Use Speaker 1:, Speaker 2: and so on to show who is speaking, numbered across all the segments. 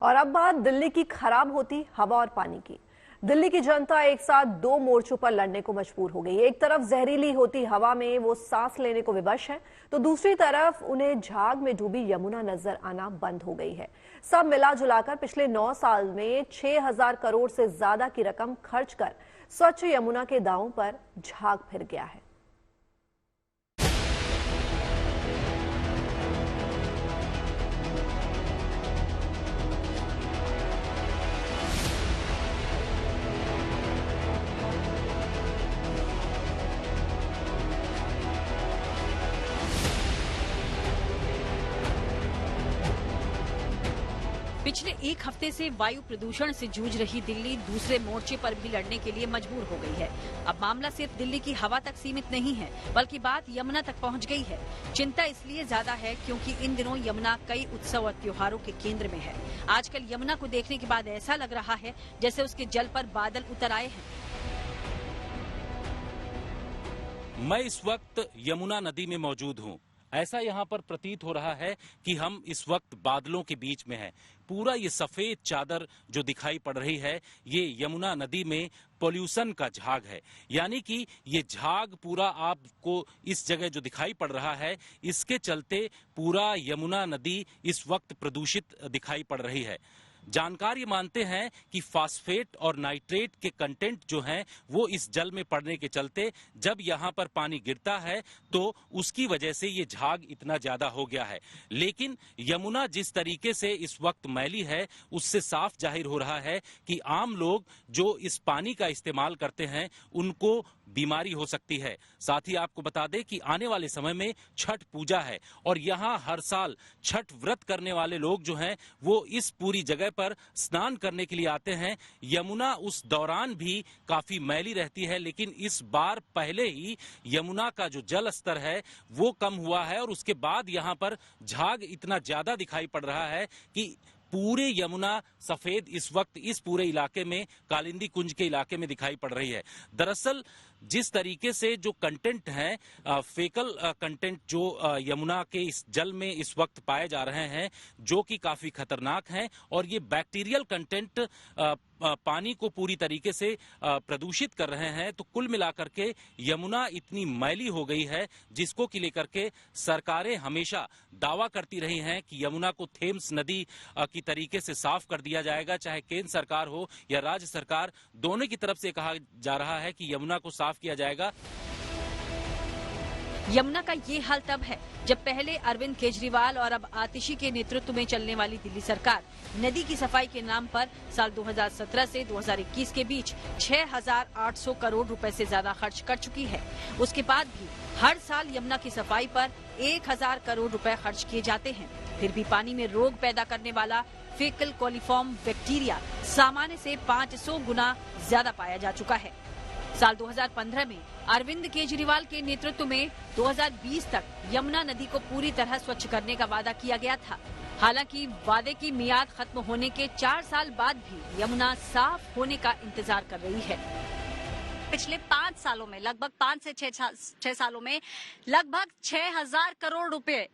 Speaker 1: और अब बात दिल्ली की खराब होती हवा और पानी की। दिल्ली की जनता एक साथ दो मोर्चों पर लड़ने को मजबूर हो गई है। एक तरफ जहरीली होती हवा में वो सांस लेने को विवश है, तो दूसरी तरफ उन्हें झाग में डूबी यमुना नजर आना बंद हो गई है। सब मिला जुलाकर पिछले 9 साल में 6,000 करोड़ से ज्यादा की रकम खर्च कर स्वच्छ यमुना के दावों पर झाग फिर गया है।
Speaker 2: पिछले एक हफ्ते से वायु प्रदूषण से जूझ रही दिल्ली दूसरे मोर्चे पर भी लड़ने के लिए मजबूर हो गई है। अब मामला सिर्फ दिल्ली की हवा तक सीमित नहीं है, बल्कि बात यमुना तक पहुंच गई है। चिंता इसलिए ज्यादा है क्योंकि इन दिनों यमुना कई उत्सव और त्योहारों के केंद्र में है। आजकल यमुना को देखने के बाद ऐसा लग रहा है जैसे उसके जल पर बादल उतर आए हैं।
Speaker 3: मैं इस वक्त यमुना नदी में मौजूद हूँ। ऐसा यहाँ पर प्रतीत हो रहा है कि हम इस वक्त बादलों के बीच में हैं। पूरा ये सफेद चादर जो दिखाई पड़ रही है, ये यमुना नदी में पोल्यूशन का झाग है। यानी कि ये झाग पूरा आपको इस जगह जो दिखाई पड़ रहा है, इसके चलते पूरा यमुना नदी इस वक्त प्रदूषित दिखाई पड़ रही है। जानकार ये मानते हैं कि फास्फेट और नाइट्रेट के कंटेंट जो हैं वो इस जल में पड़ने के चलते जब यहाँ पर पानी गिरता है तो उसकी वजह से ये झाग इतना ज्यादा हो गया है। लेकिन यमुना जिस तरीके से इस वक्त मैली है, उससे साफ जाहिर हो रहा है कि आम लोग जो इस पानी का इस्तेमाल करते हैं उनको बीमारी हो सकती है। साथ ही आपको बता दें कि आने वाले समय में छठ पूजा है और यहाँ हर साल छठ व्रत करने वाले लोग जो हैं वो इस पूरी जगह पर स्नान करने के लिए आते हैं। यमुना उस दौरान भी काफी मैली रहती है, लेकिन इस बार पहले ही यमुना का जो जल स्तर है वो कम हुआ है और उसके बाद यहाँ पर झाग इतना ज्यादा दिखाई पड़ रहा है कि पूरे यमुना सफेद इस वक्त इस पूरे इलाके में, कालिंदी कुंज के इलाके में दिखाई पड़ रही है। दरअसल जिस तरीके से जो कंटेंट है, फेकल कंटेंट जो यमुना के इस जल में इस वक्त पाए जा रहे हैं, जो कि काफी खतरनाक हैं और ये बैक्टीरियल कंटेंट पानी को पूरी तरीके से प्रदूषित कर रहे हैं, तो कुल मिलाकर के यमुना इतनी मैली हो गई है जिसको कि लेकर के सरकारें हमेशा दावा करती रही हैं कि यमुना को थेम्स नदी की तरीके से साफ कर दिया जाएगा। चाहे केंद्र सरकार हो या राज्य सरकार, दोनों की तरफ से कहा जा रहा है कि यमुना को साफ किया जाएगा।
Speaker 2: यमुना का ये हाल तब है जब पहले अरविंद केजरीवाल और अब आतिशी के नेतृत्व में चलने वाली दिल्ली सरकार नदी की सफाई के नाम पर साल 2017 से 2021 के बीच 6,800 करोड़ रुपए से ज्यादा खर्च कर चुकी है। उसके बाद भी हर साल यमुना की सफाई पर 1,000 करोड़ रुपए खर्च किए जाते हैं। फिर भी पानी में रोग पैदा करने वाला फेकल कोलिफॉर्म बैक्टीरिया सामान्य से 500 गुना ज्यादा पाया जा चुका है। साल 2015 में अरविंद केजरीवाल के नेतृत्व में 2020 तक यमुना नदी को पूरी तरह स्वच्छ करने का वादा किया गया था। हालांकि वादे की मियाद खत्म होने के 4 साल बाद भी यमुना साफ होने का इंतजार कर रही है।
Speaker 4: पिछले 5 सालों में, लगभग 5 से 6 सालों में लगभग 6,000 करोड़ रुपए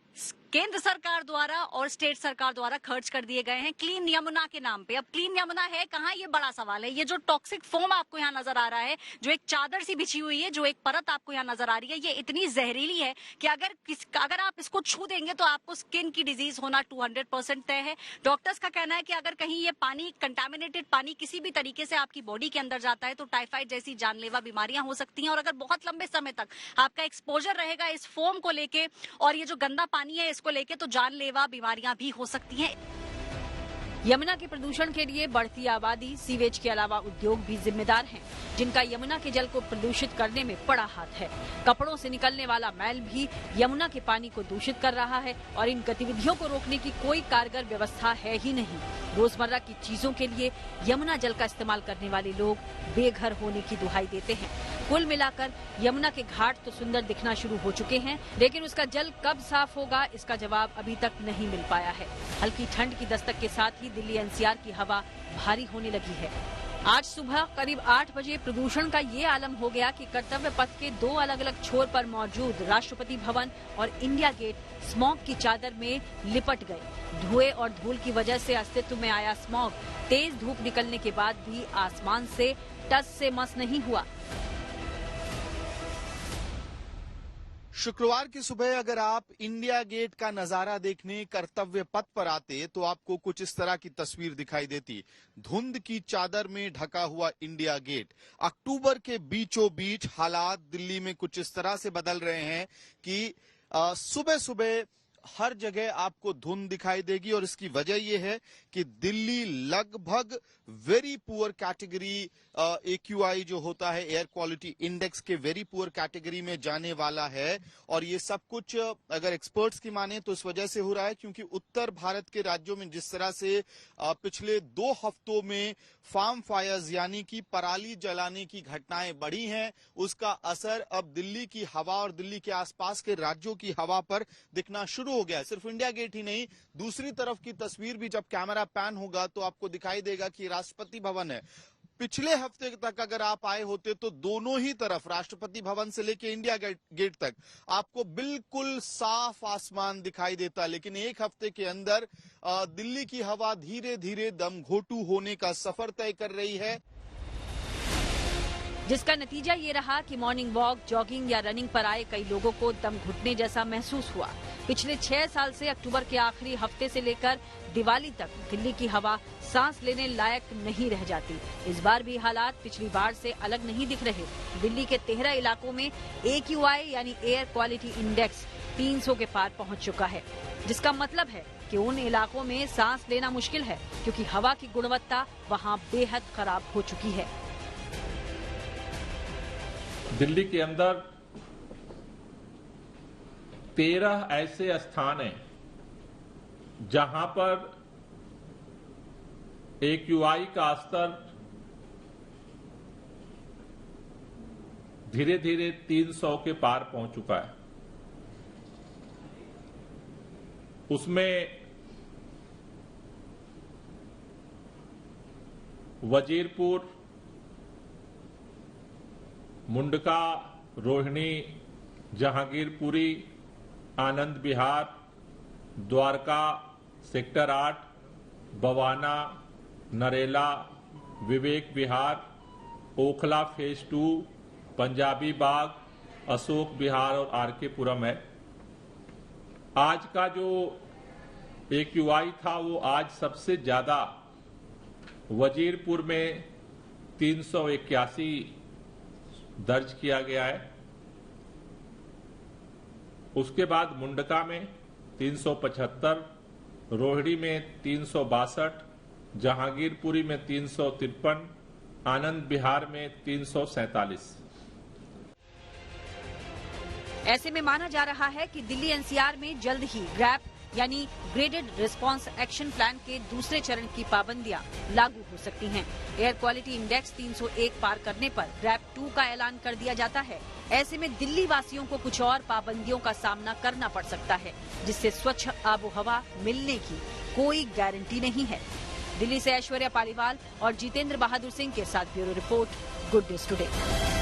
Speaker 4: केंद्र सरकार द्वारा और स्टेट सरकार द्वारा खर्च कर दिए गए हैं क्लीन यमुना के नाम पे। अब क्लीन यमुना है कहाँ, ये बड़ा सवाल है। ये जो टॉक्सिक फोम आपको यहाँ नजर आ रहा है, जो एक चादर सी बिछी हुई है, जो एक परत आपको यहाँ नजर आ रही है, ये इतनी जहरीली है कि अगर आप इसको छू देंगे तो आपको स्किन की डिजीज होना 200% तय है। डॉक्टर्स का कहना है कि अगर कहीं ये पानी, कंटामिनेटेड पानी किसी भी तरीके से आपकी बॉडी के अंदर जाता है तो टाइफाइड जैसी जानलेवा बीमारियां हो सकती हैं। और अगर बहुत लंबे समय तक आपका एक्सपोजर रहेगा इस फोम को लेके और ये जो गंदा पानी है इसको लेके, तो जानलेवा बीमारियां भी हो सकती हैं।
Speaker 2: यमुना के प्रदूषण के लिए बढ़ती आबादी, सीवेज के अलावा उद्योग भी जिम्मेदार हैं, जिनका यमुना के जल को प्रदूषित करने में बड़ा हाथ है। कपड़ों से निकलने वाला मैल भी यमुना के पानी को दूषित कर रहा है और इन गतिविधियों को रोकने की कोई कारगर व्यवस्था है ही नहीं। रोजमर्रा की चीजों के लिए यमुना जल का इस्तेमाल करने वाले लोग बेघर होने की दुहाई देते हैं। कुल मिलाकर यमुना के घाट तो सुंदर दिखना शुरू हो चुके हैं, लेकिन उसका जल कब साफ होगा इसका जवाब अभी तक नहीं मिल पाया है। हल्की ठंड की दस्तक के साथ ही दिल्ली एनसीआर की हवा भारी होने लगी है। आज सुबह करीब 8 बजे प्रदूषण का ये आलम हो गया कि कर्तव्य पथ के 2 अलग अलग छोर पर मौजूद राष्ट्रपति भवन और इंडिया गेट स्मॉग की चादर में लिपट गए। धुएं और धूल की वजह से अस्तित्व में आया स्मॉग तेज धूप निकलने के बाद भी आसमान से टस से मस नहीं हुआ।
Speaker 5: शुक्रवार की सुबह अगर आप इंडिया गेट का नजारा देखने कर्तव्य पथ पर आते तो आपको कुछ इस तरह की तस्वीर दिखाई देती। धुंध की चादर में ढका हुआ इंडिया गेट। अक्टूबर के बीचों बीच हालात दिल्ली में कुछ इस तरह से बदल रहे हैं कि सुबह सुबह हर जगह आपको धुंध दिखाई देगी और इसकी वजह यह है कि दिल्ली लगभग वेरी पुअर कैटेगरी AQI जो होता है एयर क्वालिटी इंडेक्स के वेरी पुअर कैटेगरी में जाने वाला है। और ये सब कुछ अगर एक्सपर्ट्स की माने तो इस वजह से हो रहा है क्योंकि उत्तर भारत के राज्यों में जिस तरह से पिछले 2 हफ्तों में फार्म फायर्स यानी कि पराली जलाने की घटनाएं बढ़ी हैं, उसका असर अब दिल्ली की हवा और दिल्ली के आसपास के राज्यों की हवा पर दिखना शुरू हो गया है। सिर्फ इंडिया गेट ही नहीं, दूसरी तरफ की तस्वीर भी जब कैमरा पैन होगा तो आपको दिखाई देगा कि राष्ट्रपति भवन है। पिछले हफ्ते तक अगर आप आए होते तो दोनों ही तरफ राष्ट्रपति भवन से लेकर इंडिया गेट तक आपको बिल्कुल साफ आसमान दिखाई देता, लेकिन एक हफ्ते के अंदर दिल्ली की हवा धीरे धीरे दमघोटू होने का सफर तय कर रही है,
Speaker 2: जिसका नतीजा ये रहा कि मॉर्निंग वॉक, जॉगिंग या रनिंग पर आए कई लोगों को दम घुटने जैसा महसूस हुआ। पिछले 6 साल से अक्टूबर के आखिरी हफ्ते से लेकर दिवाली तक दिल्ली की हवा सांस लेने लायक नहीं रह जाती। इस बार भी हालात पिछली बार से अलग नहीं दिख रहे। दिल्ली के 13 इलाकों में AQI यानी एयर क्वालिटी इंडेक्स 300 के पार पहुंच चुका है, जिसका मतलब है कि उन इलाकों में सांस लेना मुश्किल है क्योंकि हवा की गुणवत्ता वहां बेहद खराब हो चुकी है।
Speaker 6: दिल्ली के अंदर 13 ऐसे स्थान हैं जहां पर AQI का स्तर धीरे धीरे 300 के पार पहुंच चुका है। उसमें वजीरपुर, मुंडका, रोहिणी, जहांगीरपुरी, आनंद विहार, द्वारका, सेक्टर 8, बवाना, नरेला, विवेक विहार, ओखला फेज 2, पंजाबी बाग, अशोक विहार और RK पुरम है। आज का जो AQI था वो आज सबसे ज्यादा वजीरपुर में 381 दर्ज किया गया है। उसके बाद मुंडका में 375, रोहिणी में 362, जहांगीरपुरी में 353, आनंद विहार में 347।
Speaker 2: ऐसे में माना जा रहा है कि दिल्ली NCR में जल्द ही ग्रैप यानी ग्रेडेड रिस्पांस एक्शन प्लान के दूसरे चरण की पाबंदियां लागू हो सकती हैं। एयर क्वालिटी इंडेक्स 301 पार करने पर ग्रैप 2 का ऐलान कर दिया जाता है। ऐसे में दिल्ली वासियों को कुछ और पाबंदियों का सामना करना पड़ सकता है, जिससे स्वच्छ आबोहवा मिलने की कोई गारंटी नहीं है। दिल्ली से ऐश्वर्या पालीवाल और जितेंद्र बहादुर सिंह के साथ bureau report, good news today.